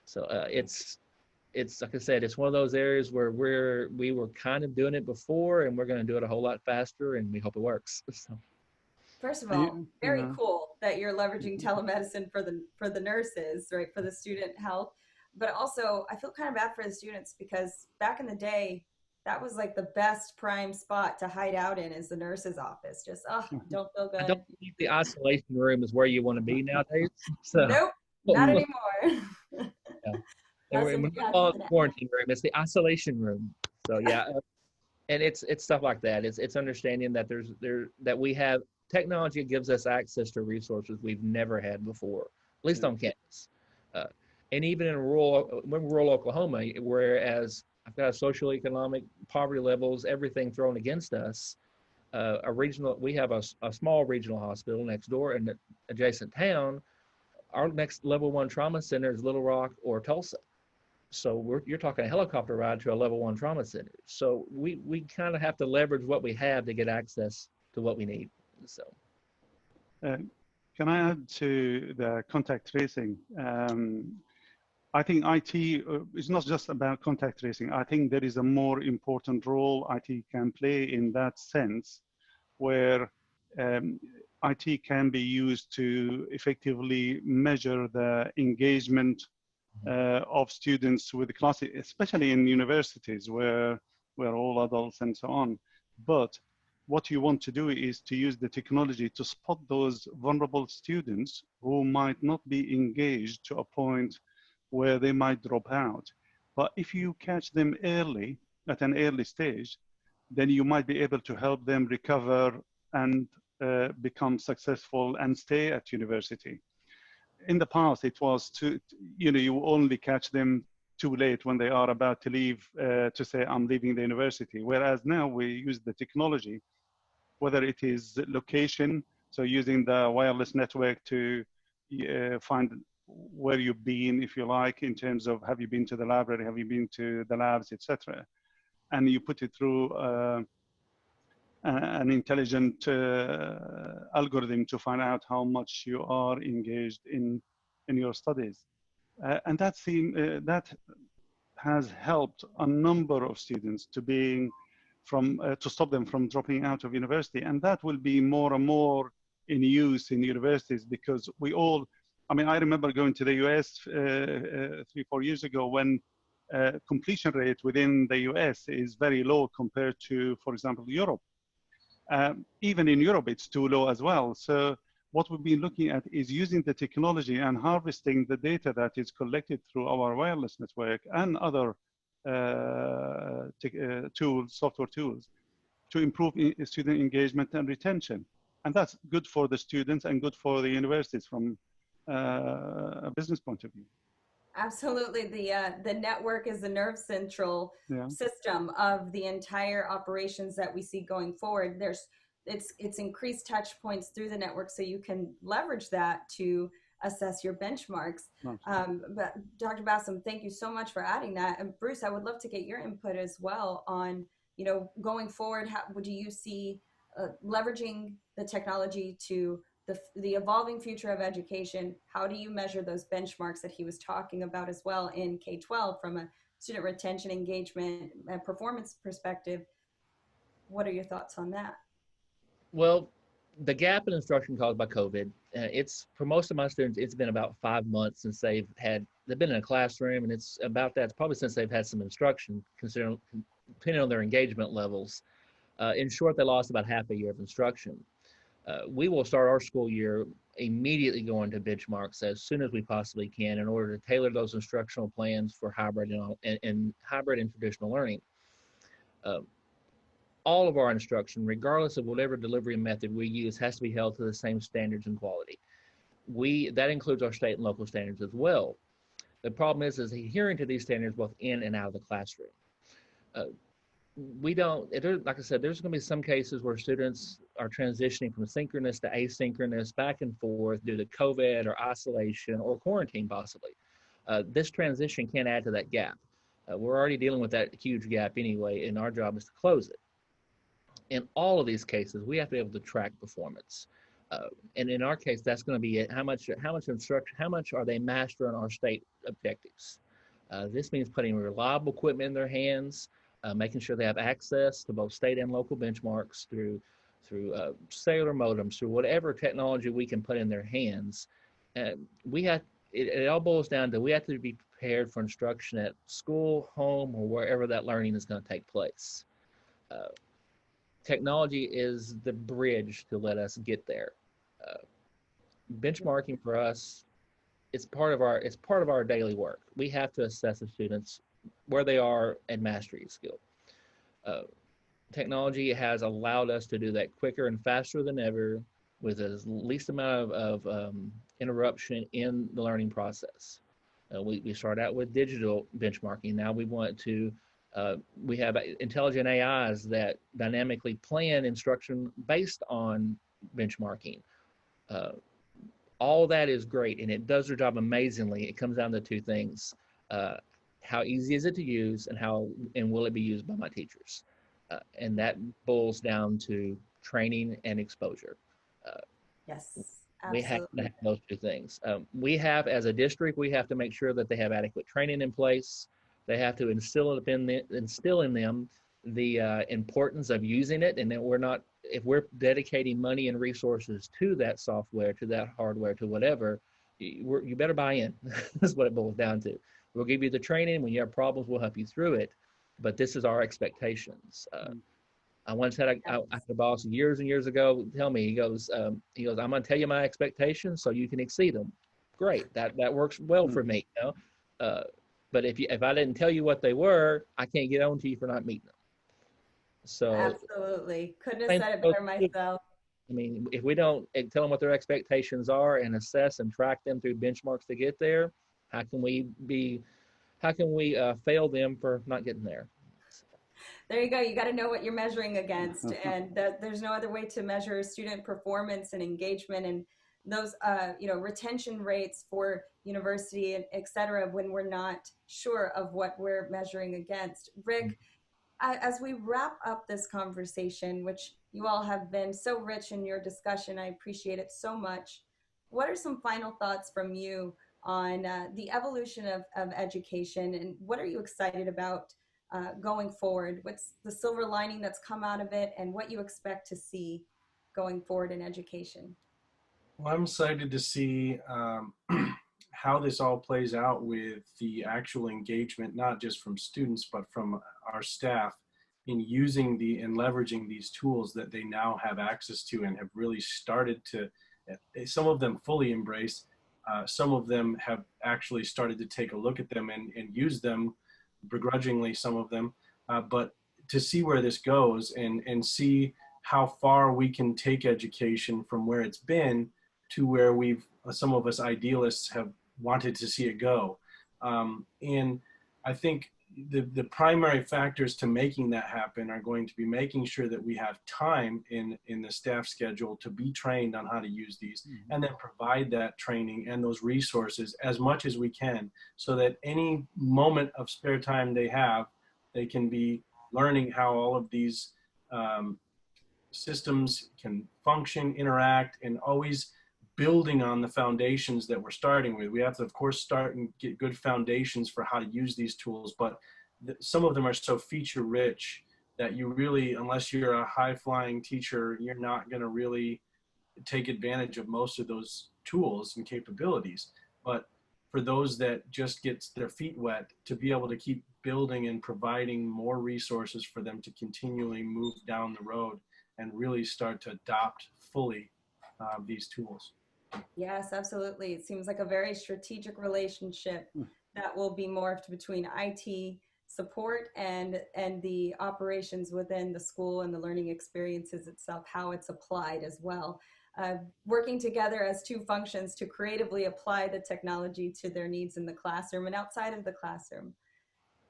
So it's like I said, it's one of those areas where we were kind of doing it before, and we're going to do it a whole lot faster, and we hope it works. So. First of all, very cool that you're leveraging telemedicine for the nurses, right, for the student health. But also, I feel kind of bad for the students, because back in the day, that was like the best prime spot to hide out in, is the nurse's office. Just, don't feel good. I don't think the isolation room is where you want to be nowadays. So. Nope, not anymore. Yeah. We're not calling it the quarantine room, it's the isolation room. So yeah, and it's stuff like that. It's understanding that that we have technology that gives us access to resources we've never had before, at least on campus. And even in rural Oklahoma, whereas I've got socioeconomic poverty levels, everything thrown against us, we have a small regional hospital next door in the adjacent town. Our next level 1 trauma center is Little Rock or Tulsa. So you're talking a helicopter ride to a level 1 trauma center. So we kind of have to leverage what we have to get access to what we need. So, can I add to the contact tracing? I think IT is not just about contact tracing. I think there is a more important role IT can play in that sense, where IT can be used to effectively measure the engagement of students with the class, especially in universities where we're all adults and so on. But what you want to do is to use the technology to spot those vulnerable students who might not be engaged to a point where they might drop out. But if you catch them early, at an early stage, then you might be able to help them recover and become successful and stay at university. In the past, it was you only catch them too late when they are about to leave, to say, I'm leaving the university. Whereas now we use the technology, whether it is location, so using the wireless network to find where you've been, if you like, in terms of, have you been to the library, have you been to the labs, etc. And you put it through an intelligent algorithm to find out how much you are engaged in your studies. And that has helped a number of students to stop them from dropping out of university. And that will be more and more in use in universities, because I remember going to the US 3-4 years ago, when completion rate within the US is very low compared to, for example, Europe. Even in Europe, it's too low as well. So what we've been looking at is using the technology and harvesting the data that is collected through our wireless network and other software tools, to improve student engagement and retention. And that's good for the students and good for the universities from a business point of view. Absolutely. The network is the nerve central Yeah. system of the entire operations that we see going forward. It's increased touch points through the network, so you can leverage that to assess your benchmarks. But Dr. Bassam, thank you so much for adding that. And Bruce, I would love to get your input as well on, going forward, how do you see leveraging the technology to the evolving future of education? How do you measure those benchmarks that he was talking about as well in K-12 from a student retention, engagement, and performance perspective? What are your thoughts on that? Well, the gap in instruction caused by COVID, it's for most of my students, it's been about 5 months since they've been in a classroom, and it's probably since they've had some instruction, depending on their engagement levels. In short, they lost about half a year of instruction. We will start our school year immediately going to benchmarks as soon as we possibly can in order to tailor those instructional plans for hybrid and hybrid and traditional learning. All of our instruction, regardless of whatever delivery method we use, has to be held to the same standards and quality. That includes our state and local standards as well. The problem is adhering to these standards both in and out of the classroom. Like I said, there's going to be some cases where students are transitioning from synchronous to asynchronous back and forth due to COVID or isolation or quarantine possibly. This transition can add to that gap. We're already dealing with that huge gap anyway, and our job is to close it. In all of these cases, we have to be able to track performance. And in our case, that's going to be how much instruction, how much are they mastering our state objectives. This means putting reliable equipment in their hands, making sure they have access to both state and local benchmarks through cellular modems, through whatever technology we can put in their hands. It all boils down to we have to be prepared for instruction at school, home, or wherever that learning is going to take place. Technology is the bridge to let us get there. Benchmarking for us, it's part of our daily work. We have to assess the students where they are in mastery skill. Technology has allowed us to do that quicker and faster than ever with as least amount of interruption in the learning process. We start out with digital benchmarking. Now we have intelligent AIs that dynamically plan instruction based on benchmarking. All that is great, and it does their job amazingly. It comes down to two things. How easy is it to use, and will it be used by my teachers? And that boils down to training and exposure. Yes, we have absolutely. to have those two things. As a district, we have to make sure that they have adequate training in place. They have to instill in them the importance of using it, and that if we're dedicating money and resources to that software, to that hardware, to whatever, you better buy in. That's what it boils down to. We'll give you the training. When you have problems, we'll help you through it. But this is our expectations. I once had a boss years and years ago tell me, he goes, I'm going to tell you my expectations so you can exceed them. Great, that works well for me. But if I didn't tell you what they were, I can't get on to you for not meeting them. So Absolutely, couldn't have said it better myself. I mean, if we don't tell them what their expectations are and assess and track them through benchmarks to get there, how can we fail them for not getting there? There you go. You got to know what you're measuring against, and there's no other way to measure student performance and engagement and those retention rates for university and et cetera when we're not sure of what we're measuring against. Rick, as we wrap up this conversation, which you all have been so rich in your discussion, I appreciate it so much. What are some final thoughts from you on the evolution of education, and what are you excited about going forward? What's the silver lining that's come out of it, and what you expect to see going forward in education? Well, I'm excited to see how this all plays out with the actual engagement, not just from students, but from our staff in using and leveraging these tools that they now have access to and have really started to, some of them fully embrace, some of them have actually started to take a look at them and use them begrudgingly, some of them, but to see where this goes and see how far we can take education from where it's been to where some of us idealists have wanted to see it go. And I think the primary factors to making that happen are going to be making sure that we have time in the staff schedule to be trained on how to use these, and then provide that training and those resources as much as we can, so that any moment of spare time they have, they can be learning how all of these systems can function, interact, and always building on the foundations that we're starting with. We have to, of course, start and get good foundations for how to use these tools, but some of them are so feature rich that you really, unless you're a high-flying teacher, you're not going to really take advantage of most of those tools and capabilities. But for those that just get their feet wet, to be able to keep building and providing more resources for them to continually move down the road and really start to adopt fully these tools. Yes, absolutely. It seems like a very strategic relationship that will be morphed between IT support and the operations within the school and the learning experiences itself, how it's applied as well. Working together as two functions to creatively apply the technology to their needs in the classroom and outside of the classroom.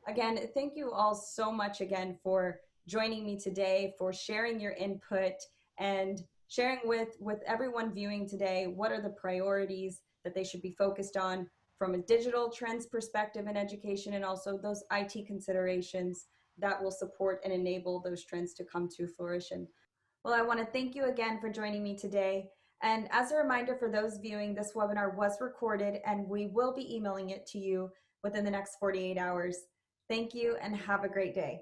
Again, thank you all so much again for joining me today, for sharing your input and sharing with everyone viewing today what are the priorities that they should be focused on from a digital trends perspective in education, and also those IT considerations that will support and enable those trends to come to fruition. Well, I want to thank you again for joining me today. And as a reminder for those viewing, this webinar was recorded and we will be emailing it to you within the next 48 hours. Thank you and have a great day.